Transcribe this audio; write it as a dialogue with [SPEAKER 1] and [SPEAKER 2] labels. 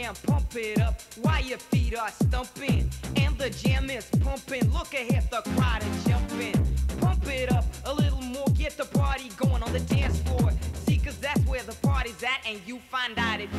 [SPEAKER 1] jam, pump it up while your feet are stumping. And the jam is pumping, look ahead, the crowd is jumping. Pump it up a little more, get the party going on the dance floor. See, cause that's where the party's at, and you find out if